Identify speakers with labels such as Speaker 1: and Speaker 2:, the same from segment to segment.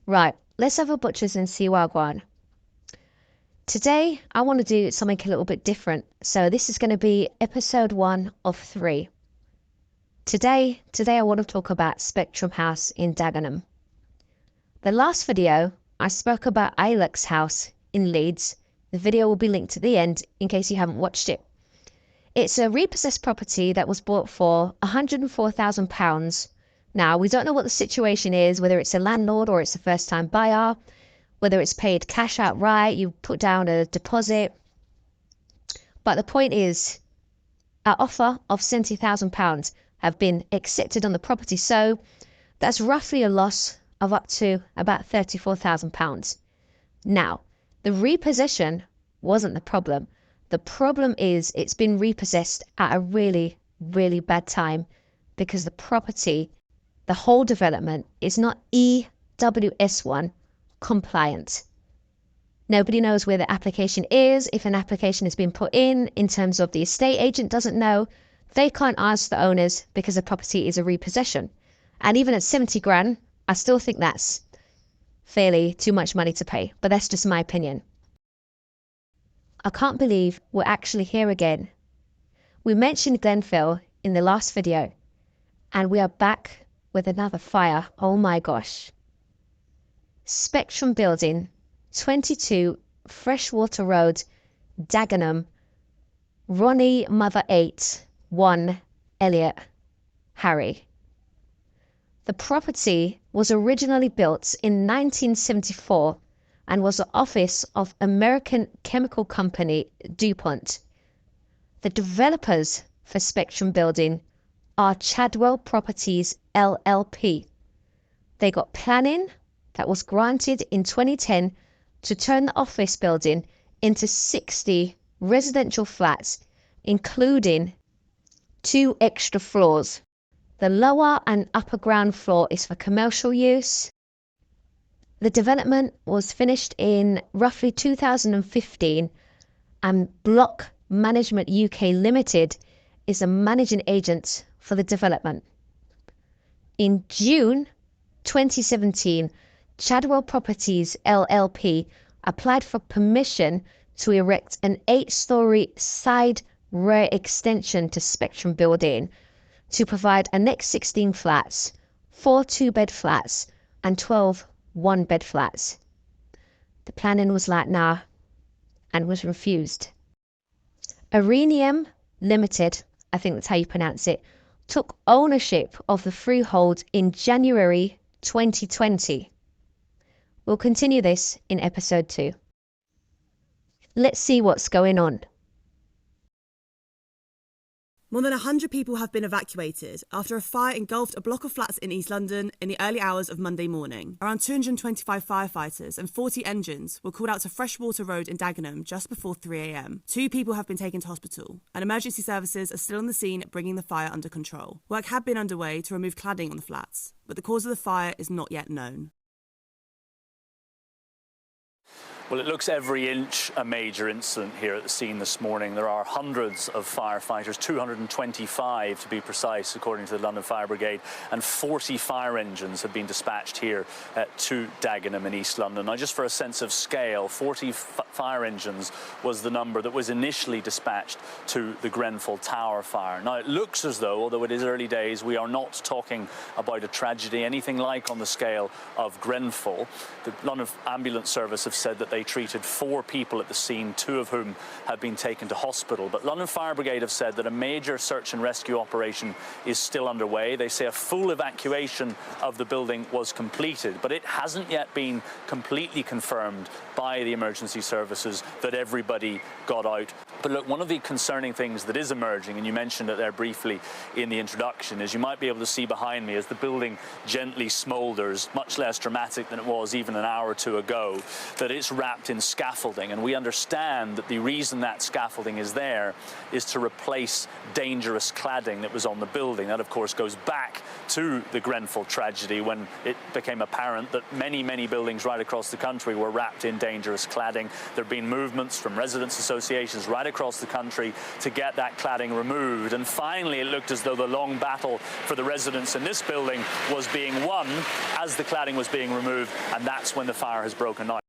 Speaker 1: Right, let's have a butchers and see wagwan. Today, I want to do something a little bit different. So this is going to be episode 1 of 3. Today I want to talk about Spectrum House in Dagenham. The last video, I spoke about Ilex House in Leeds. The video will be linked at the end in case you haven't watched it. It's a repossessed property that was bought for £104,000. Now, we don't know what the situation is, whether it's a landlord or it's a first-time buyer, whether it's paid cash outright, you put down a deposit. But the point is, our offer of £70,000 have been accepted on the property, so that's roughly a loss of up to about £34,000. Now, the repossession wasn't the problem. The problem is it's been repossessed at a really, really bad time because the property, the whole development, is not EWS1 compliant. Nobody knows where the application is, if an application has been put in terms of the estate agent doesn't know. They can't ask the owners because the property is a repossession. And even at 70 grand, I still think that's fairly too much money to pay, but that's just my opinion. I can't believe we're actually here again. We mentioned Glenfell in the last video, and we are back with another fire. Oh my gosh. Spectrum Building, 22 Freshwater Road, Dagenham, Ronnie Mother 8, 1 Elliot, Harry. The property was originally built in 1974 and was the office of American chemical company DuPont. The developers for Spectrum Building are Chadwell Properties LLP. They got planning that was granted in 2010 to turn the office building into 60 residential flats, including 2 extra floors. The lower and upper ground floor is for commercial use. The development was finished in roughly 2015, and Block Management UK Limited is a managing agent for the development. In June 2017, Chadwell Properties LLP applied for permission to erect an 8-story side rear extension to Spectrum Building to provide a next 16 flats, 4 2-bed flats and 12 1-bed flats. The planning was like nah and was refused. Arenium Limited, I think that's how you pronounce it, took ownership of the freehold in January 2020. We'll continue this in episode 2. Let's see what's going on.
Speaker 2: More than 100 people have been evacuated after a fire engulfed a block of flats in East London in the early hours of Monday morning. Around 225 firefighters and 40 engines were called out to Freshwater Road in Dagenham just before 3 a.m. 2 people have been taken to hospital, and emergency services are still on the scene bringing the fire under control. Work had been underway to remove cladding on the flats, but the cause of the fire is not yet known.
Speaker 3: Well, it looks every inch a major incident here at the scene this morning. There are hundreds of firefighters, 225 to be precise, according to the London Fire Brigade, and 40 fire engines have been dispatched here to Dagenham in East London. Now, just for a sense of scale, 40 fire engines was the number that was initially dispatched to the Grenfell Tower fire. Now, it looks as though, although it is early days, we are not talking about a tragedy, anything like on the scale of Grenfell. The London Ambulance Service have said that they treated 4 people at the scene, 2 of whom have been taken to hospital. But London Fire Brigade have said that a major search and rescue operation is still underway. They say a full evacuation of the building was completed, but it hasn't yet been completely confirmed by the emergency services that everybody got out. But look, one of the concerning things that is emerging, and you mentioned it there briefly in the introduction, is you might be able to see behind me as the building gently smoulders, much less dramatic than it was even an hour or 2 ago, that it's rapidly wrapped in scaffolding, and we understand that the reason that scaffolding is there is to replace dangerous cladding that was on the building. That, of course, goes back to the Grenfell tragedy, when it became apparent that many buildings right across the country were wrapped in dangerous cladding. There have been movements from residents' associations right across the country to get that cladding removed, and finally it looked as though the long battle for the residents in this building was being won as the cladding was being removed, and that's when the fire has broken out.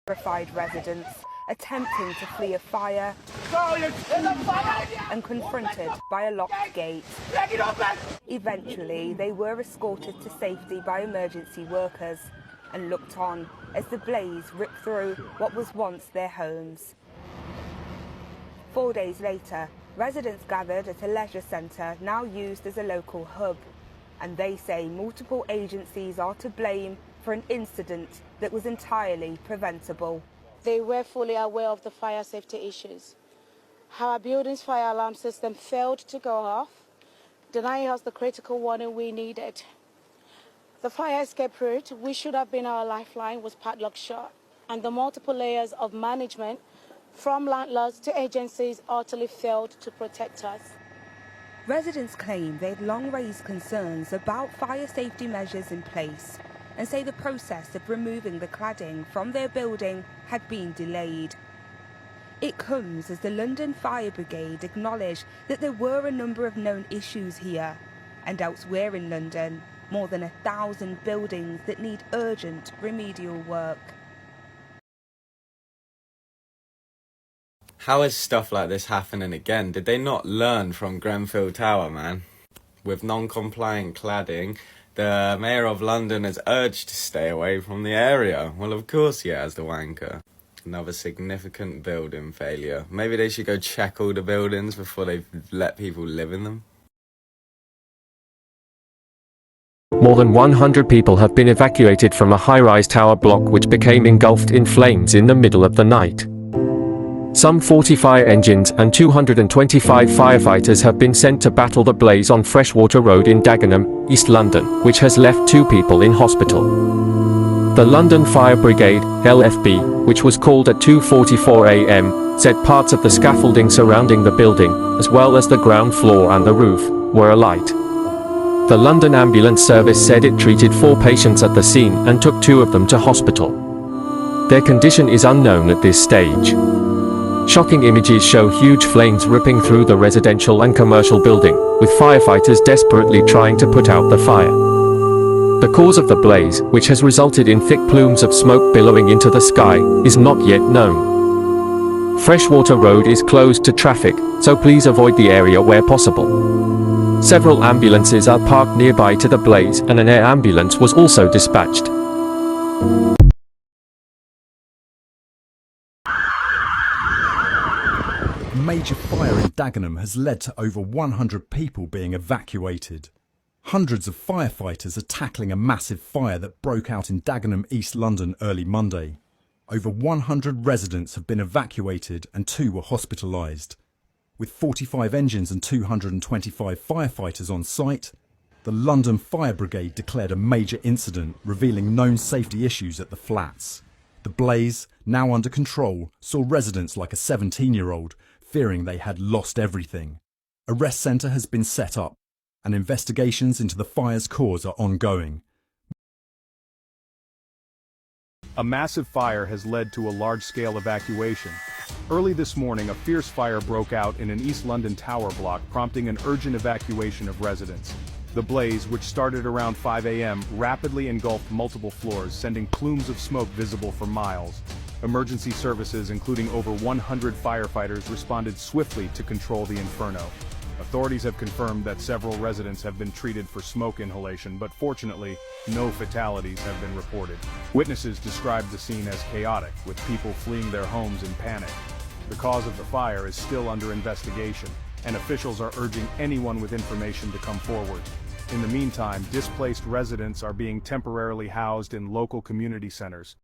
Speaker 4: Terrified residents attempting to flee a fire and confronted by a locked gate. Eventually, they were escorted to safety by emergency workers and looked on as the blaze ripped through what was once their homes. 4 days later, residents gathered at a leisure centre now used as a local hub, and they say multiple agencies are to blame for an incident that was entirely preventable.
Speaker 5: They were fully aware of the fire safety issues. Our building's fire alarm system failed to go off, denying us the critical warning we needed. The fire escape route, which should have been our lifeline, was padlocked shut, and the multiple layers of management, from landlords to agencies, utterly failed to protect us.
Speaker 4: Residents claim they'd long raised concerns about fire safety measures in place and say the process of removing the cladding from their building had been delayed. It comes as the London Fire Brigade acknowledged that there were a number of known issues here, and elsewhere in London, more than 1,000 buildings that need urgent remedial work.
Speaker 6: How is stuff like this happening again? Did they not learn from Grenfell Tower, man? With non-compliant cladding, the Mayor of London has urged to stay away from the area. Well, of course he has, the wanker. Another significant building failure. Maybe they should go check all the buildings before they let people live in them.
Speaker 7: More than 100 people have been evacuated from a high-rise tower block which became engulfed in flames in the middle of the night. Some 40 fire engines and 225 firefighters have been sent to battle the blaze on Freshwater Road in Dagenham, East London, which has left 2 people in hospital. The London Fire Brigade, LFB, which was called at 2:44 a.m, said parts of the scaffolding surrounding the building, as well as the ground floor and the roof, were alight. The London Ambulance Service said it treated 4 patients at the scene and took 2 of them to hospital. Their condition is unknown at this stage. Shocking images show huge flames ripping through the residential and commercial building, with firefighters desperately trying to put out the fire. The cause of the blaze, which has resulted in thick plumes of smoke billowing into the sky, is not yet known. Freshwater Road is closed to traffic, so please avoid the area where possible. Several ambulances are parked nearby to the blaze, and an air ambulance was also dispatched.
Speaker 8: A major fire in Dagenham has led to over 100 people being evacuated. Hundreds of firefighters are tackling a massive fire that broke out in Dagenham, East London early Monday. Over 100 residents have been evacuated and 2 were hospitalised. With 45 engines and 225 firefighters on site, the London Fire Brigade declared a major incident, revealing known safety issues at the flats. The blaze, now under control, saw residents like a 17-year-old, fearing they had lost everything. A rest centre has been set up, and investigations into the fire's cause are ongoing.
Speaker 9: A massive fire has led to a large-scale evacuation. Early this morning, a fierce fire broke out in an East London tower block, prompting an urgent evacuation of residents. The blaze, which started around 5 a.m., rapidly engulfed multiple floors, sending plumes of smoke visible for miles. Emergency services, including over 100 firefighters, responded swiftly to control the inferno. Authorities have confirmed that several residents have been treated for smoke inhalation, but fortunately, no fatalities have been reported. Witnesses described the scene as chaotic, with people fleeing their homes in panic. The cause of the fire is still under investigation, and officials are urging anyone with information to come forward. In the meantime, displaced residents are being temporarily housed in local community centers.